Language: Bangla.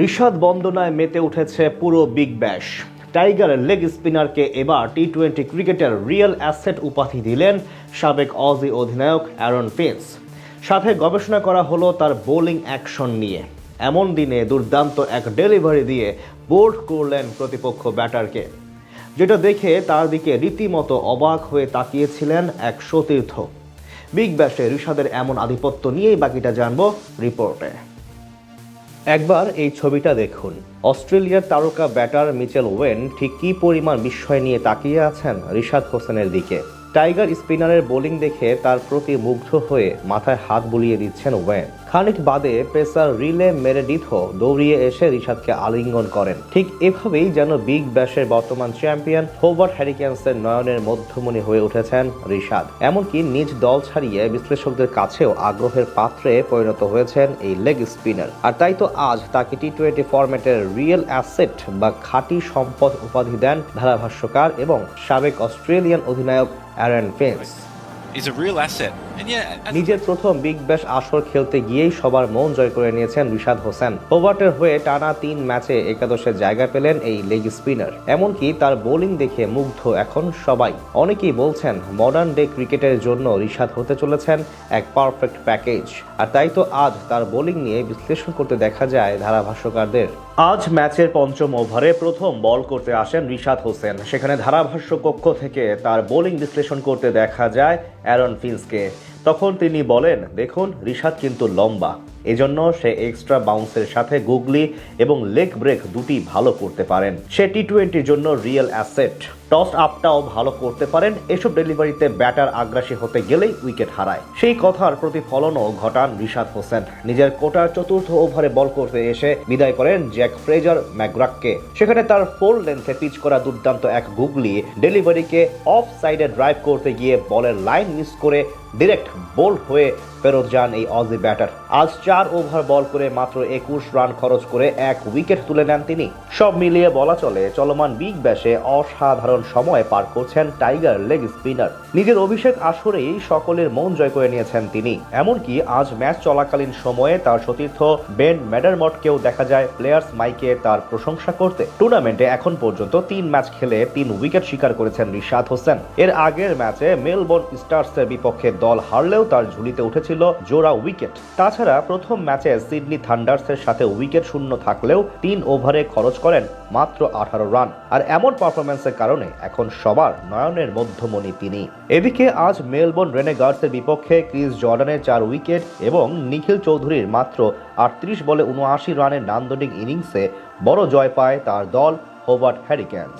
ঋষাদ বন্দনায় মেতে উঠেছে পুরো বিগ ব্যাশ। টাইগারের লেগ স্পিনারকে এবার টি-20 ক্রিকেটের রিয়েল অ্যাসেট উপাধি দিলেন সাবেক অজি অধিনায়ক অ্যারন ফিঞ্চ। সাথে গবেষণা করা হলো তার বোলিং অ্যাকশন নিয়ে। এমন দিনে দুর্দান্ত এক ডেলিভারি দিয়ে বোল্ড করলেন প্রতিপক্ষ ব্যাটারকে, যেটা দেখে তার দিকে রীতিমতো অবাক হয়ে তাকিয়েছিলেন এক সতীর্থ। বিগ ব্যাশে ঋষাদের এমন আধিপত্য নিয়েই বাকিটা জানবো রিপোর্টে। একবার এই ছবিটা দেখুন। অস্ট্রেলিয়ার তারকা ব্যাটার মিচেল ওয়েন ঠিক কী পরিমাণ বিস্ময় নিয়ে তাকিয়ে আছেন ঋষাদ হোসেনের দিকে। টাইগার স্পিনারের বোলিং দেখে তার প্রতি মুগ্ধ হয়ে মাথায় হাত বুলিয়ে দিচ্ছেন ওয়েন। খানিক বাদে পেসার রিলে মেরেডিথও দৌড়িয়ে এসে ঋষাদকে আলিঙ্গন করেন। ঠিক এভাবেই যেন বিগ ব্যাশের বর্তমান চ্যাম্পিয়ন হোবার্ট হ্যারিকেন্সের নয়নের মধ্যমণি হয়ে উঠেছেন ঋষাদ। এমনকি নিজ দল ছাড়িয়ে বিশ্লেষকদের কাছেও আগ্রহের পাত্রে পরিণত হয়েছেন এই লেগ স্পিনার। আর তাই তো আজ তাকে টি-20 ফরম্যাটের রিয়েল অ্যাসেট বা খাঁটি সম্পদ উপাধি দেন ধারাভাষ্যকার এবং সাবেক অস্ট্রেলিয়ান অধিনায়ক অ্যারন ফিঞ্চ। নিজের প্রথম বিগ ব্যাশ আসর খেলতে গিয়েই সবার মন জয় করে নিয়েছেন ঋষাদ হোসেন। হোবার্টের হয়ে টানা 3 ম্যাচে একাদশে জায়গা পেলেন এই লেগ স্পিনার। এমনকি তার বোলিং দেখে মুগ্ধ এখন সবাই। অনেকেই বলছেন মডার্ন ডে ক্রিকেটের জন্য ঋষাদ হতে চলেছেন এক পারফেক্ট প্যাকেজ। আর তাই তো আজ তার বোলিং নিয়ে বিশ্লেষণ করতে দেখা যায় ধারাভাষ্যকারদের। আজ ম্যাচের পঞ্চম ওভারে প্রথম বল করতে আসেন ঋষাদ হোসেন। সেখানে ধারাভাষ্য কক্ষ থেকে তার বোলিং বিশ্লেষণ করতে দেখা যায় অ্যারন ফিঞ্চকে। তখন তিনি বলেন, দেখুন ঋষাদ কিন্তু লম্বা, এজন্য সে এক্সট্রা বাউন্সের সাথে গুগলি এবং লেগ ব্রেক দুটি ভালো করতে পারেন। সে টি-20 জন্য রিয়েল অ্যাসেট। টস আপটাও ভালো করতে পারেন। এসব ডেলিভারিতে ব্যাটার আগ্রাসী হতে গেলেই উইকেট হারায়। সেই কথার প্রতিফলনও ঘটান ঋষাদ হোসেন। নিজের কোটার চতুর্থ ওভারে বল করতে এসে বিদায় করেন জ্যাক ফ্রেজার ম্যাকগ্রাথকে। সেখানে তার 4 লেন্থে পিচ করা দুর্দান্ত এক গুগলি ডেলিভারিকে অফ সাইডে ড্রাইভ করতে গিয়ে বলের লাইন মিস করে ডিরেক্ট বোল্ড হয়ে ফেরত যান এই অজি ব্যাটার। আজ 4 ওভার বল করে মাত্র 21 রান খরচ করে 1 উইকেট তুলে নেন তিনি। সব মিলিয়ে বলা চলে চলমান বিগ ব্যাশে অসাধারণ সময় পার করছেন টাইগার লেগ স্পিনার। নিজের অভিষেক আসরেই সকলের মন জয় করে নিয়েছেন তিনি। এমনকি আজ ম্যাচ চলাকালীন সময়ে তার সতীর্থ বেন ম্যাডারমটকেও দেখা যায় প্লেয়ার্স মাইকে তার প্রশংসা করতে। টুর্নামেন্টে এখন পর্যন্ত 3 ম্যাচ খেলে 3 উইকেট শিকার করেছেন ঋষাদ হোসেন। এর আগের ম্যাচে মেলবোর্ন স্টার্সের বিপক্ষে দল হারলেও তার ঝুলিতে উঠেছিল জোড়া উইকেট। তাছাড়া প্রথম ম্যাচে সিডনি থান্ডার্সের সাথে উইকেট শূন্য থাকলেও 3 ওভারে খরচ করেন মাত্র 18 রান। আর এমন পারফরম্যান্সের কারণে এখন সবার নয়নের মধ্যমণি তিনি। এদিকে আজ মেলবোর্ন রেনেগার্ডসের বিপক্ষে ক্রিস জর্ডানের 4 উইকেট এবং নিখিল চৌধুরীর মাত্র 38 বলে 79 রানের নান্দনিক ইনিংসে বড় জয় পায় তার দল হোবার্ট হ্যারিকেন্স।